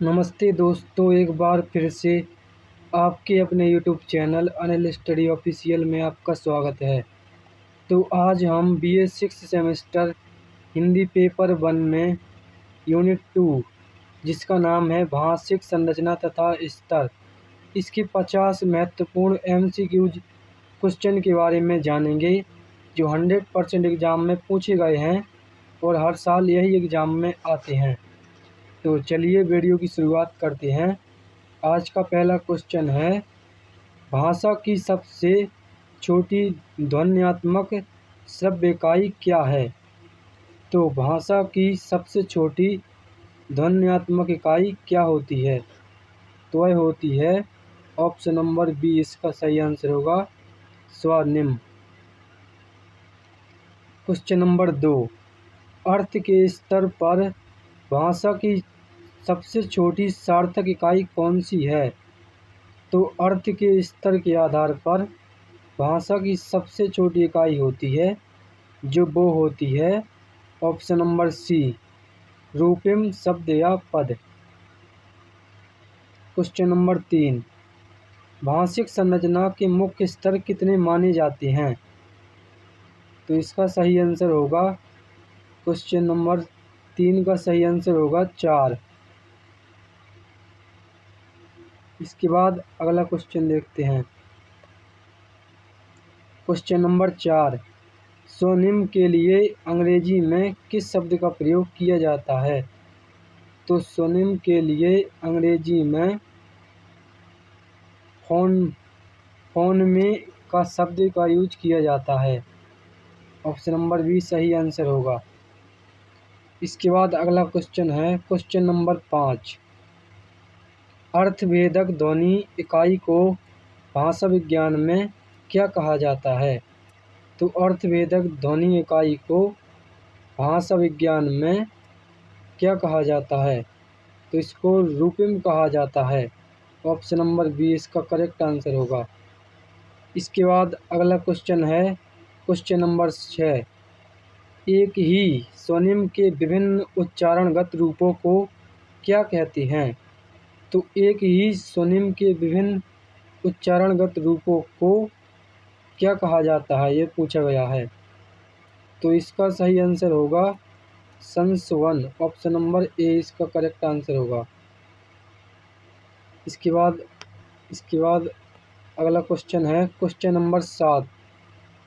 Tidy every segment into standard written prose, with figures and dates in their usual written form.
नमस्ते दोस्तों, एक बार फिर से आपके अपने YouTube channel Anil study official में आपका स्वागत है। तो आज हम BA six semester Hindi paper 1 में यूनिट 2 जिसका नाम है भाषिक संरचना तथा स्तर, इसके 50 महत्वपूर्ण एमसीक्यूज क्वेश्चन के बारे में जानेंगे जो 100% एग्ज़ाम में पूछे गए हैं और हर साल यही एग्ज़ाम में आते हैं। तो चलिए वीडियो की शुरुआत करते हैं। आज का पहला क्वेश्चन है, भाषा की सबसे छोटी ध्वन्यात्मक श्रव्य इकाई क्या है? तो भाषा की सबसे छोटी ध्वन्यात्मक इकाई क्या होती है? तो वह होती है ऑप्शन नंबर बी, इसका सही आंसर होगा स्वनिम। क्वेश्चन नंबर 2, अर्थ के स्तर पर भाषा की सबसे छोटी सार्थक इकाई कौन सी है? तो अर्थ के स्तर के आधार पर भाषा की सबसे छोटी इकाई होती है जो वो होती है ऑप्शन नंबर सी, रूपिम शब्द या पद। क्वेश्चन नंबर 3, भाषिक संरचना के मुख्य स्तर कितने माने जाते हैं? तो इसका सही आंसर होगा, क्वेश्चन नंबर 3 का सही आंसर होगा 4। इसके बाद अगला क्वेश्चन देखते हैं। क्वेश्चन नंबर 4, स्वनिम के लिए अंग्रेजी में किस शब्द का प्रयोग किया जाता है? तो स्वनिम के लिए अंग्रेजी में फोनमे का शब्द का यूज किया जाता है। ऑप्शन नंबर बी सही आंसर होगा। इसके बाद अगला क्वेश्चन है क्वेश्चन नंबर 5, अर्थभेदक ध्वनि इकाई को भाषा विज्ञान में क्या कहा जाता है? तो अर्थभेदक ध्वनि इकाई को भाषा विज्ञान में क्या कहा जाता है? तो इसको रूपिम कहा जाता है। ऑप्शन नंबर बी इसका करेक्ट आंसर होगा। इसके बाद अगला क्वेश्चन है क्वेश्चन नंबर 6, एक ही स्वनिम के विभिन्न उच्चारणगत रूपों को क्या कहते हैं? तो एक ही स्वनिम के विभिन्न उच्चारणगत रूपों को क्या कहा जाता है, ये पूछा गया है। तो इसका सही आंसर होगा संस्वन। ऑप्शन नंबर ए इसका करेक्ट आंसर होगा। इसके बाद अगला क्वेश्चन है क्वेश्चन नंबर 7,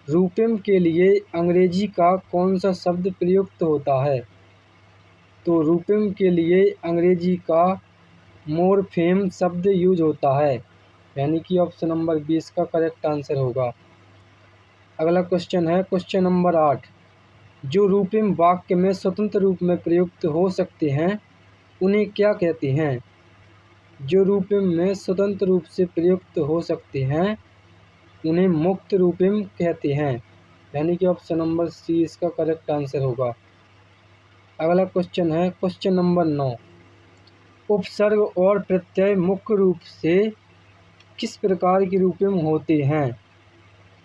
रूपिम के लिए अंग्रेजी का कौन सा शब्द प्रयुक्त होता है? तो रूपिम के लिए अंग्रेजी का मोरफेम शब्द यूज होता है, यानी कि ऑप्शन नंबर 20 का करेक्ट आंसर होगा। अगला क्वेश्चन है क्वेश्चन नंबर 8, जो रूपिम वाक्य में स्वतंत्र रूप में प्रयुक्त हो सकते हैं उन्हें क्या कहते हैं? जो रूपिम में स्वतंत्र रूप से प्रयुक्त हो सकते हैं उन्हें मुक्त रूपिम कहते हैं, यानी कि ऑप्शन नंबर सी इसका करेक्ट आंसर होगा। अगला क्वेश्चन है क्वेश्चन नंबर 9, उपसर्ग और प्रत्यय मुख्य रूप से किस प्रकार के रूपिम होते हैं?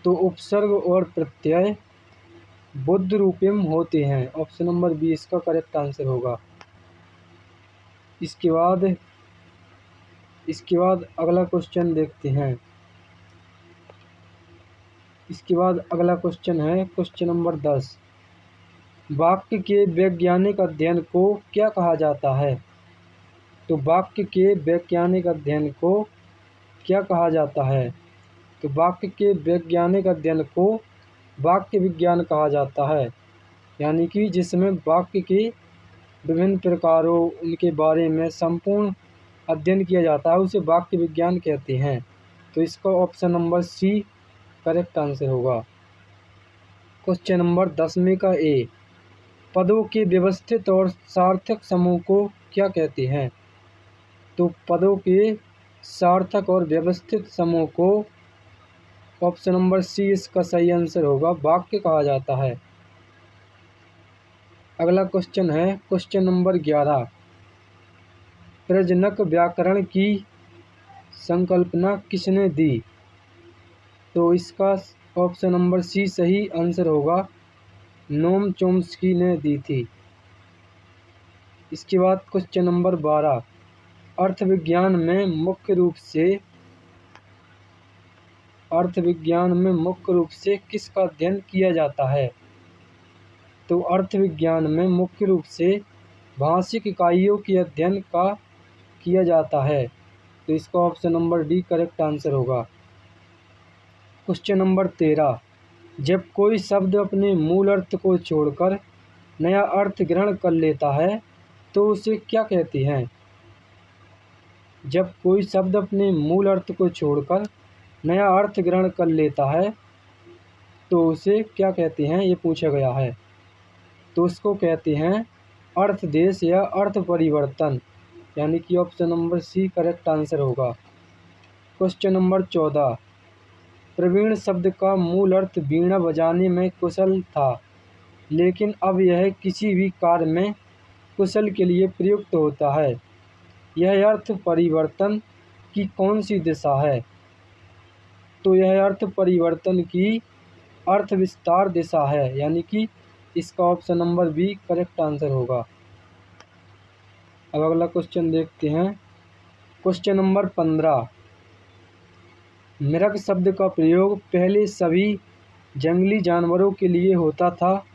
तो उपसर्ग और प्रत्यय बुद्ध रूपिम होते हैं। ऑप्शन नंबर बी इसका करेक्ट आंसर होगा। इसके बाद अगला क्वेश्चन देखते हैं। इसके बाद अगला क्वेश्चन है क्वेश्चन नंबर 10, वाक्य के वैज्ञानिक अध्ययन को क्या कहा जाता है? तो वाक्य के वैज्ञानिक अध्ययन को क्या कहा जाता है? तो वाक्य के वैज्ञानिक अध्ययन को वाक्य विज्ञान कहा जाता है, यानी कि जिसमें वाक्य के विभिन्न प्रकारों उनके बारे में संपूर्ण अध्ययन किया जाता है उसे वाक्य विज्ञान कहते हैं। तो इसका option number C correct answer होगा। क्वेश्चन नंबर 10 का ए, पदों के व्यवस्थित और सार्थक समूह को क्या कहते हैं? तो पदों के सार्थक और व्यवस्थित समूह को ऑप्शन नंबर सी इसका सही आंसर होगा वाक्य कहा जाता है। अगला क्वेश्चन है क्वेश्चन नंबर 11, प्रजनक व्याकरण की संकल्पना किसने दी? तो इसका ऑप्शन नंबर सी सही आंसर होगा, नोम चोम्स्की ने दी थी। इसके बाद क्वेश्चन नंबर 12, अर्थविज्ञान में मुख्य रूप से किसका अध्ययन किया जाता है? तो अर्थविज्ञान में मुख्य रूप से भाषिक इकाइयों के अध्ययन का किया जाता है। तो इसका option number D correct answer होगा। क्वेश्चन नंबर 13, जब कोई शब्द अपने मूल अर्थ को छोड़कर नया अर्थ ग्रहण कर लेता है तो उसे क्या कहते हैं? जब कोई शब्द अपने मूल अर्थ को छोड़कर नया अर्थ ग्रहण कर लेता है तो उसे क्या कहते हैं, ये पूछा गया है। तो उसको कहते हैं अर्थदेश या अर्थ परिवर्तन, यानी कि option number C correct answer होगा। क्वेश्चन नंबर 14, प्रवीण शब्द का मूल अर्थ वीणा बजाने में कुशल था, लेकिन अब यह किसी भी कार्य में कुशल के लिए प्रयुक्त होता है। यह अर्थ परिवर्तन की कौन सी दिशा है? तो यह अर्थ परिवर्तन की अर्थ विस्तार दिशा है, यानी कि इसका option number B correct answer होगा। अब अगला क्वेश्चन देखते हैं। क्वेश्चन नंबर 15, मृग शब्द का प्रयोग पहले सभी जंगली जानवरों के लिए होता था,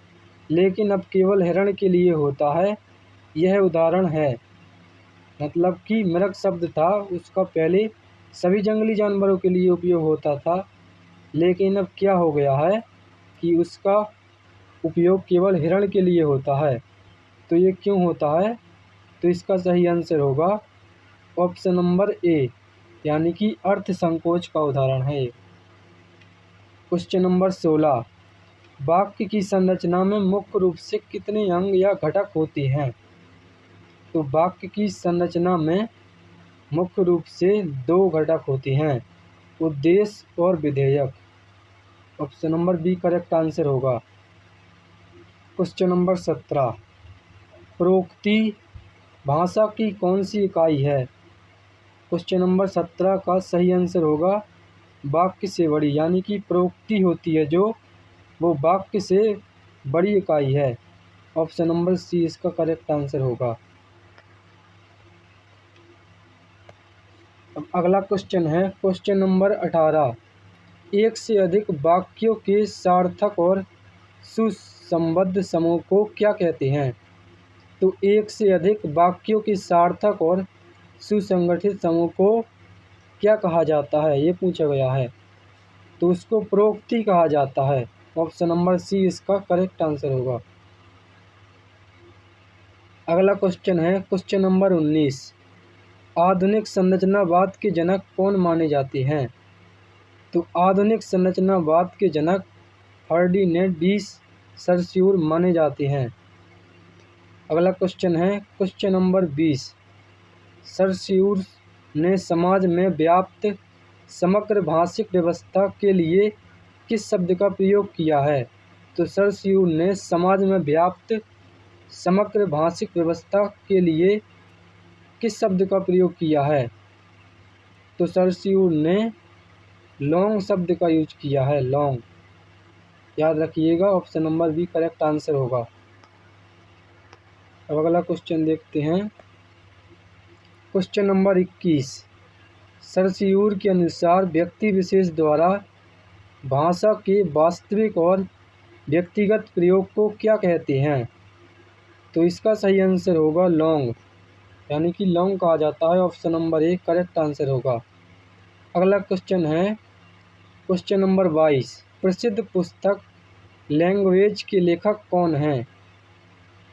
लेकिन अब केवल हिरण के लिए होता है। यह उदाहरण है। मतलब कि मृग शब्द था, उसका पहले सभी जंगली जानवरों के लिए उपयोग होता था, लेकिन अब क्या हो गया है कि उसका उपयोग केवल हिरण के लिए होता है। तो ये क्यों होता है? तो इसका सही आंसर होगा ऑप्शन नंबर ए, यानी कि अर्थ संकोच का उदाहरण है। क्वेश्चन नंबर 16, वाक्य की संरचना में मुख्य रूप से कितने अंग या घटक होते हैं? तो वाक्य की संरचना में मुख्य रूप से 2 घटक होते हैं, उद्देश्य और विधेयक। Option number B correct answer होगा। क्वेश्चन नंबर 17, प्रोक्ति भाषा की कौन सी इकाई है? क्वेश्चन नंबर 17 का सही आंसर होगा वाक्य से बड़ी, यानी कि प्रोक्ति होती है जो वो वाक्य से बड़ी इकाई है। ऑप्शन नंबर सी इसका करेक्ट आंसर होगा। अब अगला क्वेश्चन है क्वेश्चन नंबर 18, एक से अधिक वाक्यों के सार्थक और सुसंबद्ध समूह को क्या कहते हैं? तो एक से अधिक वाक्यों के सार्थक और सुसंगठित समूह को क्या कहा जाता है, ये पूछा गया है। तो उसको प्रोक्ति कहा जाता है। ऑप्शन नंबर सी इसका करेक्ट आंसर होगा। अगला क्वेश्चन है क्वेश्चन नंबर 19, आधुनिक संरचनावाद के जनक कौन माने जाते हैं? तो आधुनिक संरचनावाद के जनक फर्डिनेंड डी saussure माने जाते हैं। अगला क्वेश्चन है क्वेश्चन नंबर 20, saussure ने समाज में व्याप्त समग्र भाषिक व्यवस्था के लिए किस शब्द का प्रयोग किया है? तो saussure ने समाज में व्याप्त समग्र भाषिक व्यवस्था के लिए किस शब्द का प्रयोग किया है? तो saussure ने लॉन्ग शब्द का यूज किया है, लॉन्ग। याद रखिएगा, option number B correct answer होगा। अब अगला क्वेश्चन देखते हैं क्वेश्चन नंबर 21, saussure के अनुसार व्यक्ति विशेष द्वारा भाषा के वास्तविक और व्यक्तिगत प्रयोग को क्या कहते हैं? तो इसका सही आंसर होगा लॉन्ग, यानी कि लॉन्ग कहा जाता है। Option number A correct answer होगा। अगला क्वेश्चन है क्वेश्चन नंबर 22, प्रसिद्ध पुस्तक लैंग्वेज के लेखक कौन हैं?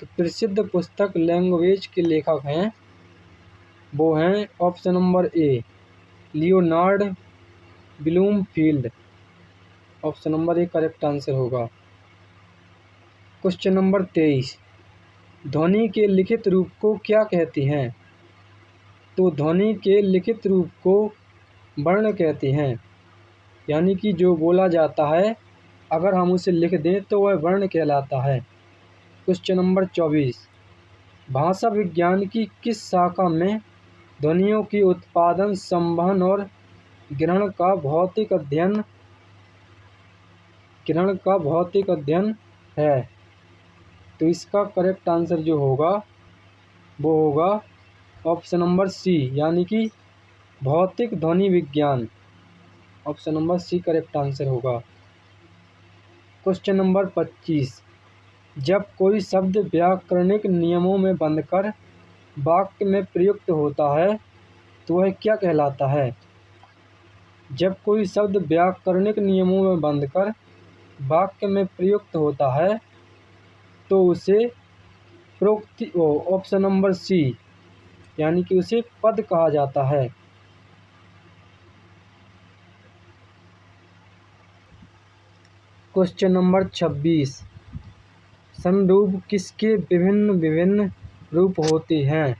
तो प्रसिद्ध पुस्तक लैंग्वेज के लेखक हैं, वो हैं option number A Leonard Bloomfield. Option number A correct answer होगा। क्वेश्चन नंबर 23, ध्वनि के लिखित रूप को क्या कहते हैं? तो ध्वनि के लिखित रूप को वर्ण कहते हैं, यानी कि जो बोला जाता है अगर हम उसे लिख दें तो वह वर्ण कहलाता है। क्वेश्चन नंबर 24, भाषा विज्ञान की किस शाखा में ध्वनियों की उत्पादन, संवहन और ग्रहण का भौतिक अध्ययन है? तो इसका करेक्ट आंसर जो होगा वो होगा ऑप्शन नंबर सी यानी कि भौतिक ध्वनि विज्ञान। Option number C correct answer होगा। क्वेश्चन नंबर 25, जब कोई शब्द व्याकरणिक नियमों में बंधकर वाक्य में प्रयुक्त होता है तो वह क्या कहलाता है? जब कोई शब्द व्याकरणिक नियमों में बंधकर वाक्य में प्रयुक्त होता है तो उसे प्रोक्ति ऑप्शन नंबर सी यानी कि उसे पद कहा जाता है। क्वेश्चन नंबर 26, समरूप किसके विभिन्न विभिन्न रूप होते हैं?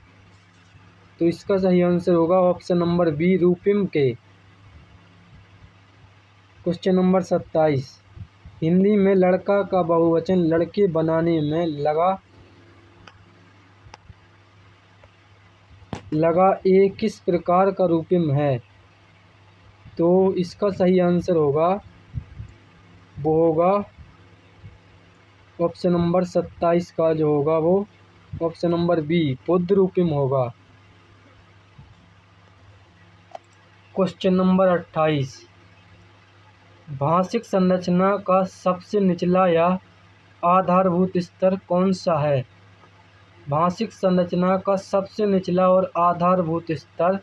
तो इसका सही आंसर होगा ऑप्शन नंबर बी रूपिम के। क्वेश्चन नंबर 27, हिंदी में लड़का का बहुवचन लड़के बनाने में लगा ए किस प्रकार का रूपिम है? तो इसका सही आंसर होगा वो होगा ऑप्शन नंबर 27 का जो होगा वो ऑप्शन नंबर बी बुद्ध रूपिम होगा। क्वेश्चन नंबर 28, भाषिक संरचना का सबसे निचला या आधारभूत स्तर कौन सा है? भाषिक संरचना का सबसे निचला और आधारभूत स्तर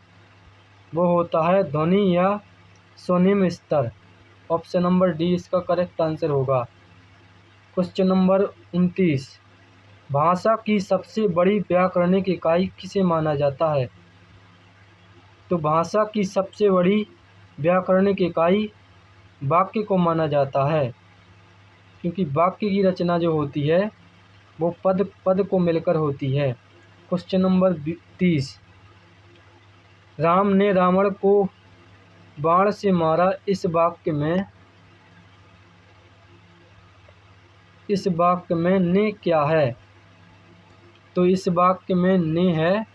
वो होता है ध्वनि या स्वनिम स्तर। ऑप्शन नंबर डी इसका करेक्ट आंसर होगा। क्वेश्चन नंबर 29, भाषा की सबसे बड़ी व्याकरणिक इकाई किसे माना जाता है? तो भाषा की सबसे बड़ी व्याकरणिक इकाई वाक्य को माना जाता है, क्योंकि वाक्य की रचना जो होती है वो पद पद को मिलकर होती है। क्वेश्चन नंबर 30, राम ने रावण को बाण से मारा इस वाक्य में ने क्या है? तो इस वाक्य में ने है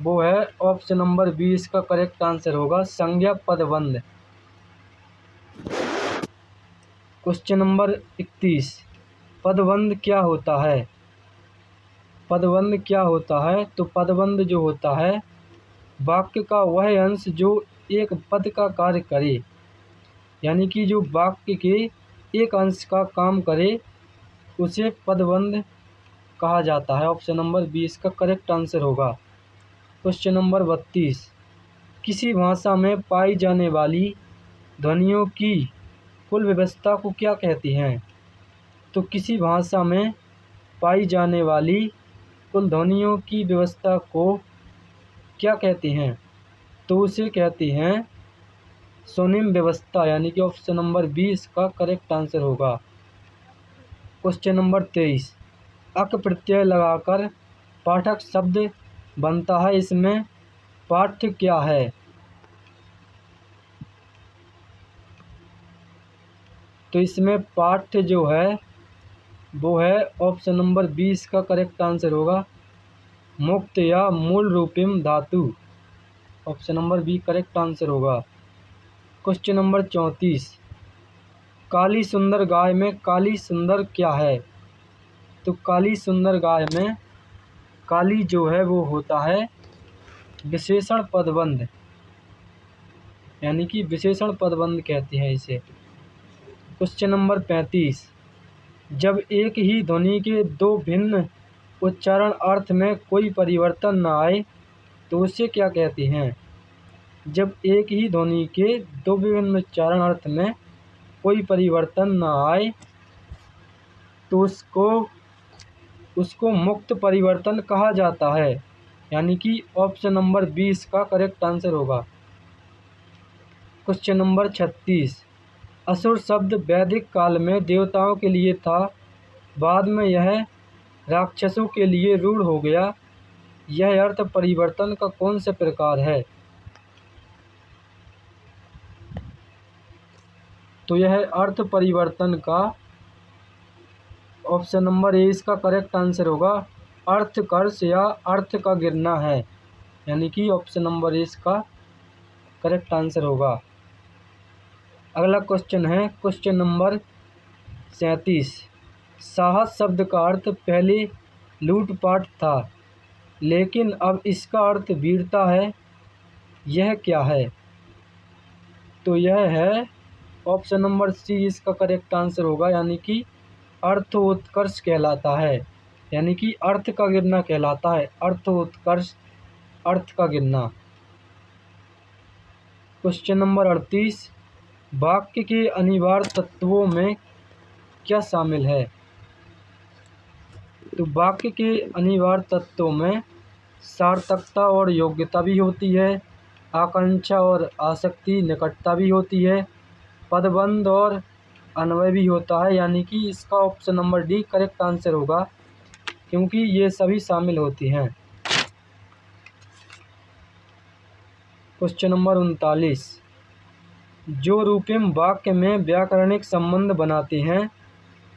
वो है ऑप्शन नंबर 20 का करेक्ट आंसर होगा संज्ञा पदबंध। क्वेश्चन नंबर 31, पदबंध क्या होता है? पदबंध क्या होता है? तो पदबंध जो होता है वाक्य का वह अंश जो एक पद का कार्य करे, यानी कि जो वाक्य के एक अंश का काम करे उसे पदबंध कहा जाता है। ऑप्शन नंबर 20 का करेक्ट आंसर होगा। क्वेश्चन नंबर 32, किसी भाषा में पाई जाने वाली ध्वनियों की कुल व्यवस्था को क्या कहती हैं? तो किसी भाषा में पाई जाने वाली कुल ध्वनियों की व्यवस्था को क्या कहती हैं? तो उसे कहती हैं स्वनिम व्यवस्था, यानी कि ऑप्शन नंबर 20 का करेक्ट आंसर होगा। क्वेश्चन नंबर 23, अक प्रत्यय लगाकर पाठक शब्द बनता है, इसमें पाठ्य क्या है? तो इसमें पाठ्य जो है वो है ऑप्शन नंबर 20 का करेक्ट आंसर होगा मुक्त या मूल रूपिम धातु। Option number B correct answer होगा। क्वेश्चन नंबर 34, काली सुंदर गाय में काली सुंदर क्या है? तो काली सुंदर गाय में काली जो है वो होता है विशेषण पदबंध, यानी कि विशेषण पदबंध कहते हैं इसे। क्वेश्चन नंबर 35, जब एक ही ध्वनि के दो भिन्न उच्चारण अर्थ में कोई परिवर्तन न आए तो उसे क्या कहते हैं? जब एक ही ध्वनि के दो विभिन्न उच्चारण अर्थ में कोई परिवर्तन न आए तो उसको मुक्त परिवर्तन कहा जाता है, यानी कि ऑप्शन नंबर 20 का करेक्ट आंसर होगा। क्वेश्चन नंबर 36, असुर शब्द वैदिक काल में देवताओं के लिए था, बाद में यह राक्षसों के लिए रूढ़ हो गया, यह अर्थ परिवर्तन का कौन सा प्रकार है? तो यह अर्थ परिवर्तन का ऑप्शन नंबर ए इसका करेक्ट आंसर होगा अर्थकर्ष या अर्थ का गिरना है, यानी कि ऑप्शन नंबर ए इसका करेक्ट आंसर होगा। अगला क्वेश्चन है क्वेश्चन नंबर 37, साहस शब्द का अर्थ पहले लूटपाट था, लेकिन अब इसका अर्थ वीरता है, यह क्या है? तो यह है ऑप्शन नंबर सी इसका करेक्ट आंसर होगा, यानी कि अर्थोत्कर्ष कहलाता है, यानी कि अर्थ का गिरना कहलाता है। अर्थोत्कर्ष, अर्थ का गिरना। क्वेश्चन नंबर 38, वाक्य के अनिवार्य तत्वों में क्या शामिल है? तो वाक्य के अनिवार्य तत्वों में सार्थकता और योग्यता भी होती है, आकांक्षा और आसक्ति, निकटता भी होती है, पदबंध और अन्वय भी होता है, यानी कि इसका option number D correct answer होगा, क्योंकि ये सभी शामिल होती हैं। क्वेश्चन नंबर 39, जो रूपिम वाक्य में व्याकरणिक संबंध बनाती हैं,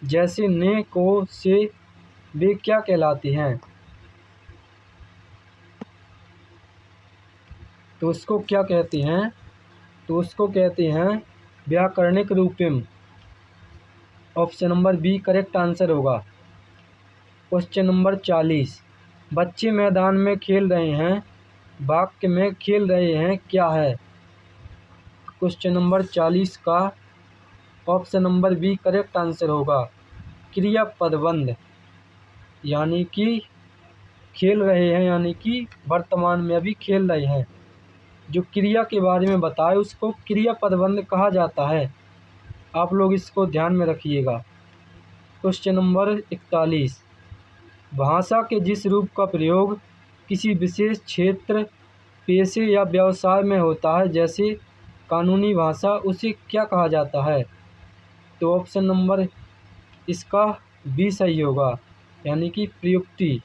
जैसे ने, को, से, वे क्या कहलाती हैं? तो उसको क्या कहती हैं? तो उसको कहते हैं व्याकरणिक रूपिम। Option number B correct answer होगा। क्वेश्चन नंबर 40, बच्चे मैदान में खेल रहे हैं, वाक्य में खेल रहे हैं क्या है? क्वेश्चन नंबर 40 का option number B correct answer होगा, क्रिया पदबंध, यानी कि खेल रहे हैं, यानी कि वर्तमान में अभी खेल रहे हैं। जो क्रिया के बारे में बताए उसको क्रिया पदबंध कहा जाता है। आप लोग इसको ध्यान में रखिएगा। क्वेश्चन नंबर 41, भाषा के जिस रूप का प्रयोग किसी विशेष क्षेत्र, पेशे या व्यवसाय में होता है, जैसे कानूनी भाषा, उसे क्या कहा जाता है? तो ऑप्शन नंबर इसका बी सही होगा, यानी कि प्रयुक्ति।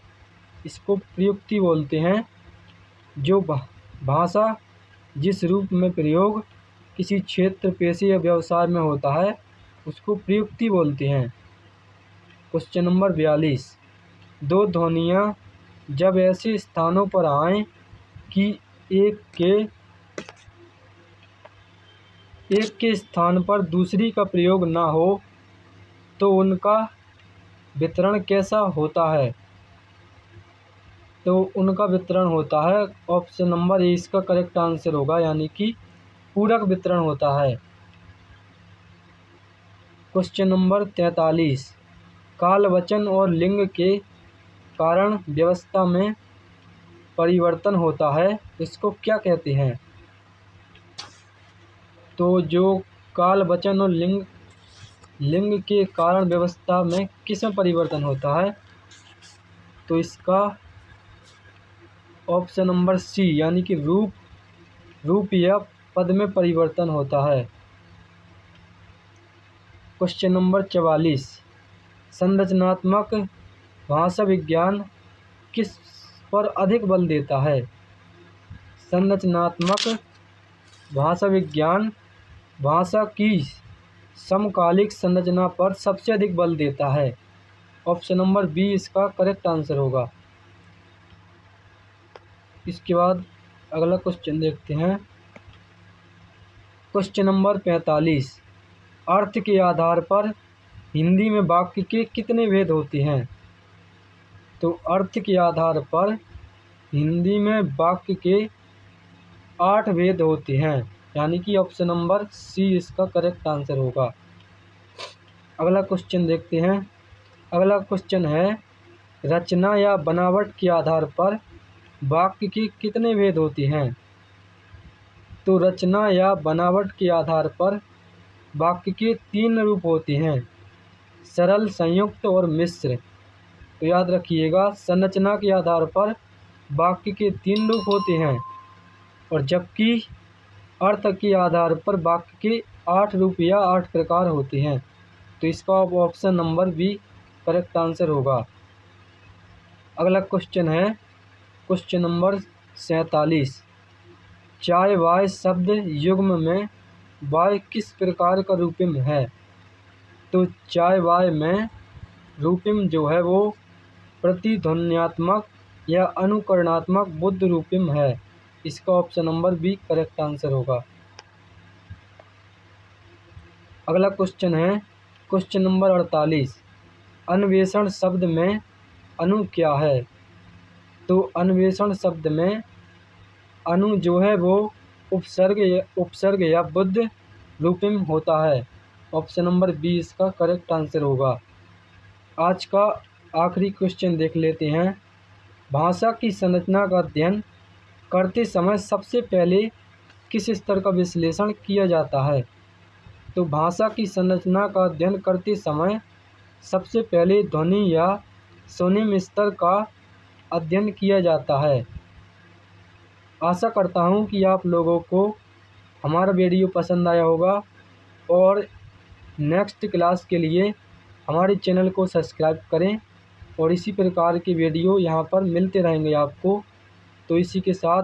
इसको प्रयुक्ति बोलते हैं। जो भाषा जिस रूप में प्रयोग किसी क्षेत्र, पेशे या व्यवसाय में होता है, उसको प्रयुक्ति बोलते हैं। क्वेश्चन नंबर 42, दो ध्वनियाँ जब ऐसे स्थानों पर आएं कि एक के स्थान पर दूसरी का प्रयोग ना हो, तो उनका वितरण कैसा होता है? तो उनका वितरण होता है, ऑप्शन नंबर ए इसका करेक्ट आंसर होगा, यानी कि पूरक वितरण होता है। क्वेश्चन नंबर 43, कालवचन और लिंग के कारण व्यवस्था में परिवर्तन होता है, इसको क्या कहते हैं? तो जो कालवचन और लिंग के कारण व्यवस्था में किस में परिवर्तन होता है? तो इसका ऑप्शन नंबर सी, यानी कि रूप या पद में परिवर्तन होता है। क्वेश्चन नंबर 44, संरचनात्मक भाषा विज्ञान किस पर अधिक बल देता है? संरचनात्मक भाषा विज्ञान भाषा की समकालिक संरचना पर सबसे अधिक बल देता है। ऑप्शन नंबर बी इसका करेक्ट आंसर होगा। इसके बाद अगला क्वेश्चन देखते हैं। क्वेश्चन नंबर 45, अर्थ के आधार पर हिंदी में वाक्य के कितने भेद होते हैं? तो अर्थ के आधार पर हिंदी में वाक्य के 8 भेद होते हैं, यानी कि ऑप्शन नंबर सी इसका करेक्ट आंसर होगा। अगला क्वेश्चन देखते हैं। अगला क्वेश्चन है, रचना या बनावट के आधार पर वाक्य के कितने भेद होते हैं? तो रचना या बनावट के आधार पर वाक्य के 3 रूप होते हैं, सरल, संयुक्त और मिश्र। तो याद रखिएगा, संरचना के आधार पर वाक्य के 3 रूप होते हैं, और जबकि अर्थ के आधार पर वाक्य के 8 रूप या 8 प्रकार होते हैं। तो इसका option number B correct answer होगा। अगला क्वेश्चन है क्वेश्चन नंबर 47, चाय वाय शब्द युग्म में वाय किस प्रकार का रूपिम है? तो चाय वाय में रूपिम जो है वो प्रतिध्वन्यात्मक या अनुकरणात्मक बुद्ध रूपिम है। इसका option number B correct answer होगा। अगला क्वेश्चन है क्वेश्चन नंबर 48, अन्वेषण शब्द में अनु क्या है? तो अन्वेषण शब्द में अनु जो है वो उपसर्ग या बुद्ध रूपिम होता है। ऑप्शन नंबर बी इसका करेक्ट आंसर होगा। आज का आखिरी क्वेश्चन देख लेते हैं। भाषा की संरचना का अध्ययन करते समय सबसे पहले किस स्तर का विश्लेषण किया जाता है? तो भाषा की संरचना का अध्ययन करते समय सबसे पहले ध्वनि या स्वनिम स्तर का अध्ययन किया जाता है। आशा करता हूँ कि आप लोगों को हमारा वीडियो पसंद आया होगा और नेक्स्ट क्लास के लिए हमारे चैनल को सब्सक्राइब करें और इसी प्रकार के वीडियो यहाँ पर मिलते रहेंगे आपको। तो इसी के साथ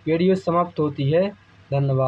वीडियो समाप्त होती है। धन्यवाद।